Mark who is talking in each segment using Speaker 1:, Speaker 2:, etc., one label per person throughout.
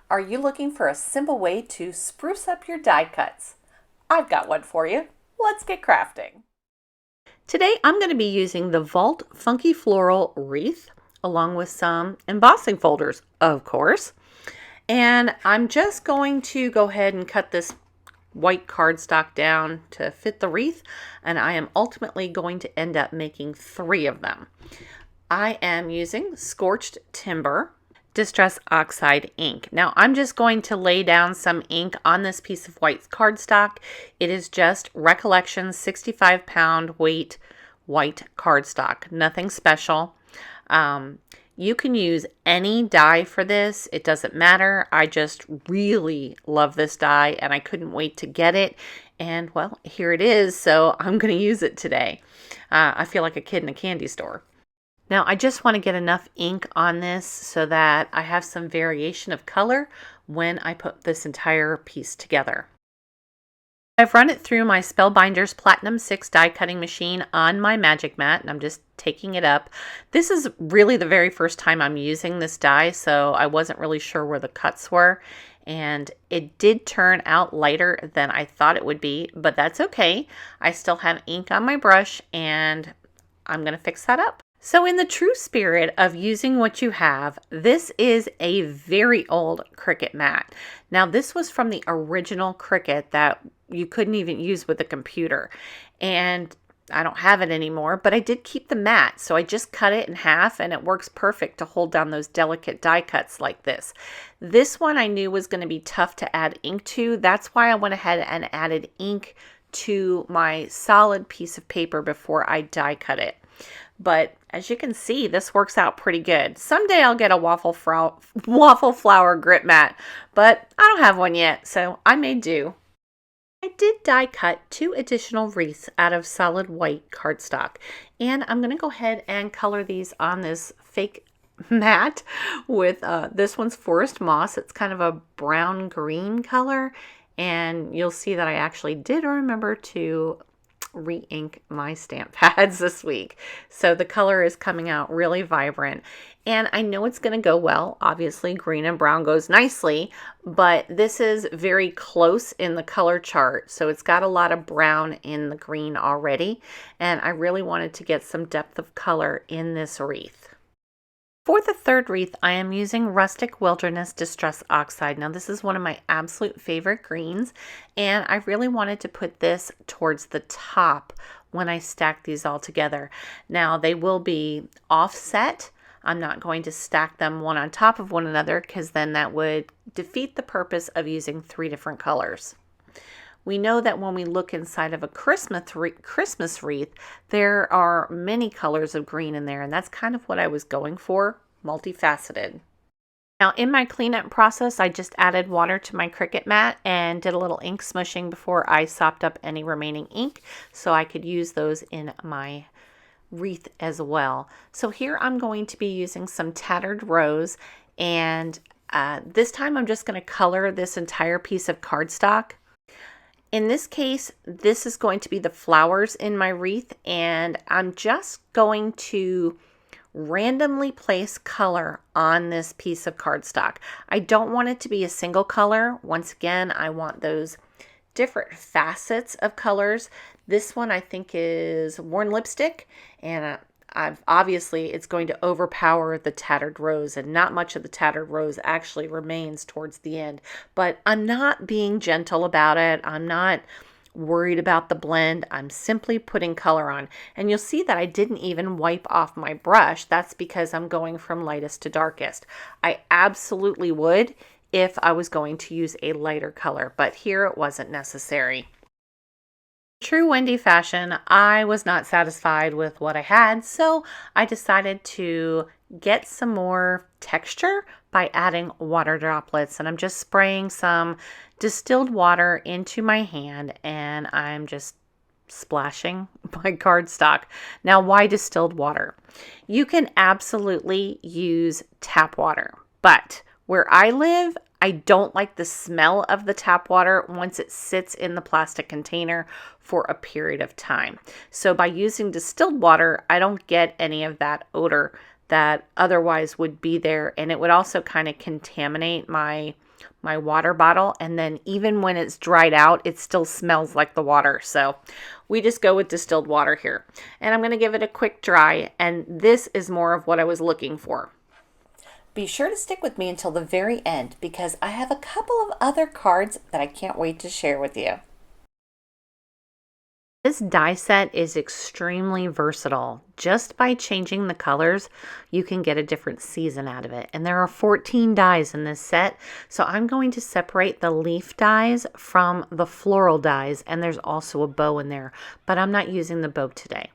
Speaker 1: Are you looking for a simple way to spruce up your die cuts? I've got one for you. Let's get crafting. Today I'm going to be using the Vault Funky Floral Wreath along with some embossing folders, of course. And I'm just going to go ahead and cut this white cardstock down to fit the wreath, and I am ultimately going to end up making 3 of them. I am using Scorched Timber Distress Oxide ink. Now I'm just going to lay down some ink on this piece of white cardstock. It is just Recollection 65-pound weight white cardstock. Nothing special. You can use any die for this. It doesn't matter. I just really love this die and I couldn't wait to get it. And well, here it is. So I'm going to use it today. I feel like a kid in a candy store. Now I just want to get enough ink on this so that I have some variation of color when I put this entire piece together. I've run it through my Spellbinders Platinum 6 die cutting machine on my magic mat, and I'm just taking it up. This is really the very first time I'm using this die, so I wasn't really sure where the cuts were, and it did turn out lighter than I thought it would be, but that's okay. I still have ink on my brush, and I'm going to fix that up. So in the true spirit of using what you have, this is a very old Cricut mat. Now this was from the original Cricut that you couldn't even use with a computer. And I don't have it anymore, but I did keep the mat. So I just cut it in half and it works perfect to hold down those delicate die cuts like this. This one I knew was going to be tough to add ink to. That's why I went ahead and added ink to my solid piece of paper before I die cut it. But as you can see, this works out pretty good. Someday I'll get a waffle flower grit mat, but I don't have one yet, so I may do. I did die cut 2 additional wreaths out of solid white cardstock, and I'm going to go ahead and color these on this fake mat with this one's Forest Moss. It's kind of a brown green color, and you'll see that I actually did remember to re-ink my stamp pads this week. So the color is coming out really vibrant. And I know it's going to go well. Obviously, green and brown goes nicely, but this is very close in the color chart. So it's got a lot of brown in the green already. And I really wanted to get some depth of color in this wreath. For the third wreath, I am using Rustic Wilderness Distress Oxide. Now, this is one of my absolute favorite greens, and I really wanted to put this towards the top when I stack these all together. Now, they will be offset. I'm not going to stack them one on top of one another because then that would defeat the purpose of using 3 different colors. We know that when we look inside of a Christmas wreath, there are many colors of green in there, and that's kind of what I was going for, multifaceted. Now in my cleanup process, I just added water to my Cricut mat and did a little ink smushing before I sopped up any remaining ink so I could use those in my wreath as well. So here I'm going to be using some Tattered Rose, and this time I'm just going to color this entire piece of cardstock. In this case, this is going to be the flowers in my wreath, and I'm just going to randomly place color on this piece of cardstock. I don't want it to be a single color. Once again, I want those different facets of colors. This one I think is Worn Lipstick, and obviously it's going to overpower the Tattered Rose, and not much of the Tattered Rose actually remains towards the end. But I'm not being gentle about it. I'm not worried about the blend. I'm simply putting color on. And you'll see that I didn't even wipe off my brush. That's because I'm going from lightest to darkest. I absolutely would if I was going to use a lighter color, but here it wasn't necessary. True Wendy fashion, I was not satisfied with what I had, so I decided to get some more texture by adding water droplets. And I'm just spraying some distilled water into my hand, and I'm just splashing my cardstock. Now, why distilled water? You can absolutely use tap water, but where I live, I don't like the smell of the tap water once it sits in the plastic container for a period of time. So by using distilled water, I don't get any of that odor that otherwise would be there, and it would also kind of contaminate my my water bottle, and then even when it's dried out, it still smells like the water. So we just go with distilled water here. And I'm going to give it a quick dry, and this is more of what I was looking for. Be sure to stick with me until the very end because I have a couple of other cards that I can't wait to share with you. This die set is extremely versatile. Just by changing the colors, you can get a different season out of it. And there are 14 dies in this set, so I'm going to separate the leaf dies from the floral dies, and there's also a bow in there, but I'm not using the bow today.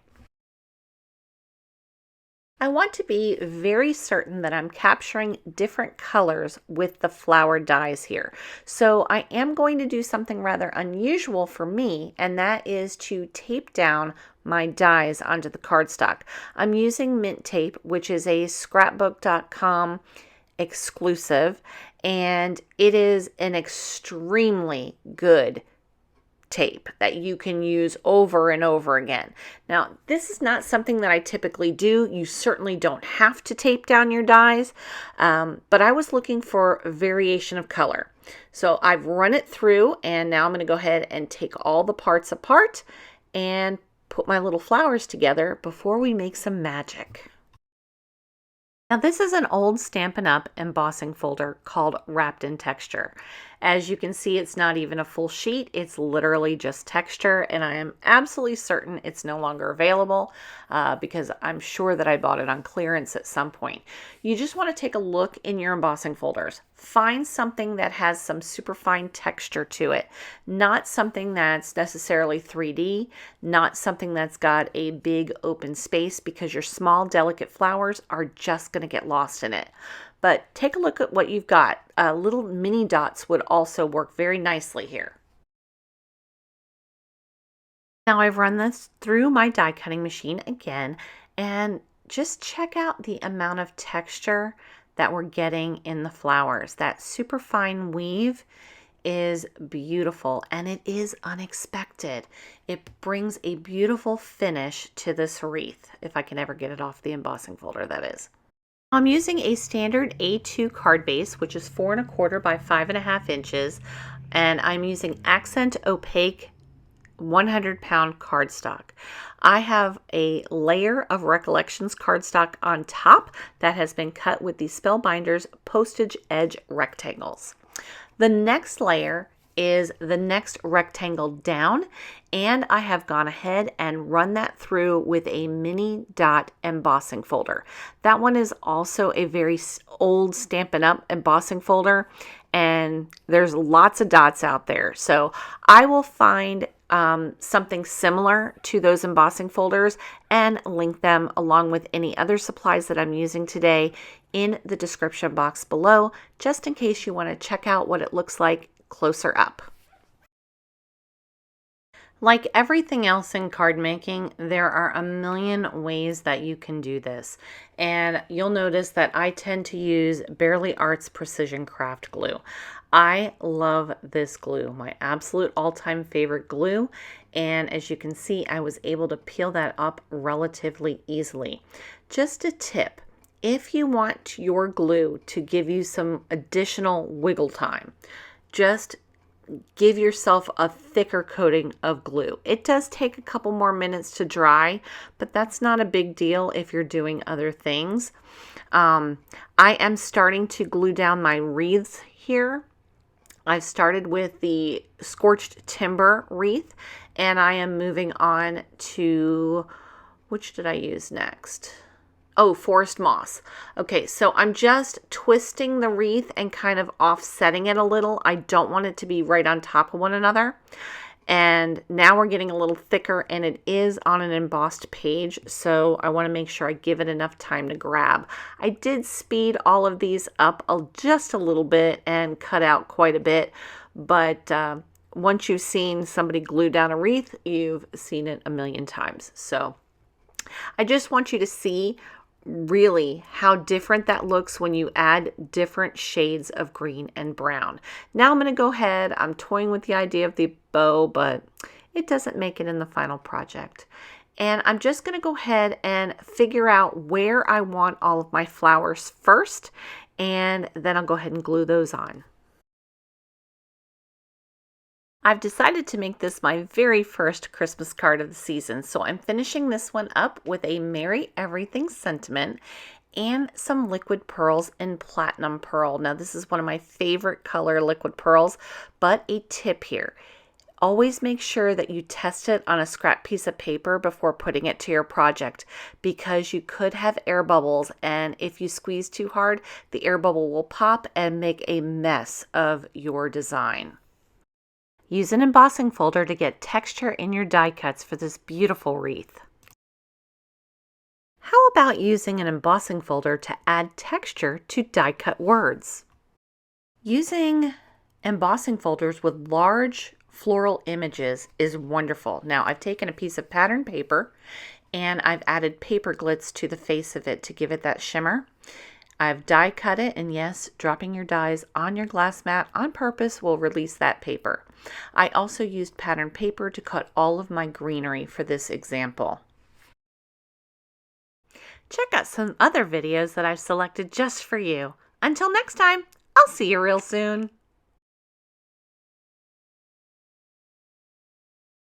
Speaker 1: I want to be very certain that I'm capturing different colors with the flower dies here. So I am going to do something rather unusual for me, and that is to tape down my dies onto the cardstock. I'm using Mint Tape, which is a scrapbook.com exclusive, and it is an extremely good tape that you can use over and over again. Now, this is not something that I typically do. You certainly don't have to tape down your dies, but I was looking for a variation of color. So I've run it through, and now I'm going to go ahead and take all the parts apart and put my little flowers together before we make some magic. Now this is an old Stampin' Up! Embossing folder called Wrapped in Texture. As you can see, it's not even a full sheet. It's literally just texture, and I am absolutely certain it's no longer available because I'm sure that I bought it on clearance at some point. You just want to take a look in your embossing folders. Find something that has some super fine texture to it, not something that's necessarily 3D, not something that's got a big open space, because your small, delicate flowers are just going to get lost in it. But take a look at what you've got. Little mini dots would also work very nicely here. Now I've run this through my die cutting machine again, and just check out the amount of texture that we're getting in the flowers. That super fine weave is beautiful, and it is unexpected. It brings a beautiful finish to this wreath, if I can ever get it off the embossing folder, that is. I'm using a standard A2 card base, which is 4 1/4 by 5.5 inches, and I'm using Accent Opaque 100-pound cardstock. I have a layer of Recollections cardstock on top that has been cut with the Spellbinders postage edge rectangles. The next layer is the next rectangle down, and I have gone ahead and run that through with a mini dot embossing folder. That one is also a very old Stampin' Up! Embossing folder, and there's lots of dots out there. So I will find something similar to those embossing folders and link them along with any other supplies that I'm using today in the description box below, just in case you want to check out what it looks like closer up. Like everything else in card making, there are a million ways that you can do this. And you'll notice that I tend to use Bearly Arts Precision Craft glue. I love this glue, my absolute all-time favorite glue. And as you can see, I was able to peel that up relatively easily. Just a tip, if you want your glue to give you some additional wiggle time, just give yourself a thicker coating of glue. It does take a couple more minutes to dry, but that's not a big deal if you're doing other things. I am starting to glue down my wreaths here. I've started with the Scorched Timber wreath, and I am moving on to, which did I use next? Oh, Forest Moss. Okay, so I'm just twisting the wreath and kind of offsetting it a little. I don't want it to be right on top of one another. And now we're getting a little thicker, and it is on an embossed page, so I want to make sure I give it enough time to grab. I did speed all of these up just a little bit and cut out quite a bit, but once you've seen somebody glue down a wreath, you've seen it a million times. So I just want you to see really how different that looks when you add different shades of green and brown. Now I'm going to go ahead, I'm toying with the idea of the bow, but it doesn't make it in the final project. And I'm just going to go ahead and figure out where I want all of my flowers first, and then I'll go ahead and glue those on. I've decided to make this my very first Christmas card of the season, so I'm finishing this one up with a Merry Everything sentiment and some liquid pearls in platinum pearl. Now this is one of my favorite color liquid pearls, but a tip here. Always make sure that you test it on a scrap piece of paper before putting it to your project, because you could have air bubbles, and if you squeeze too hard, the air bubble will pop and make a mess of your design. Use an embossing folder to get texture in your die cuts for this beautiful wreath. How about using an embossing folder to add texture to die cut words? Using embossing folders with large floral images is wonderful. Now I've taken a piece of pattern paper and I've added paper glitz to the face of it to give it that shimmer. I've die cut it, and yes, dropping your dies on your glass mat on purpose will release that paper. I also used pattern paper to cut all of my greenery for this example. Check out some other videos that I've selected just for you. Until next time, I'll see you real soon.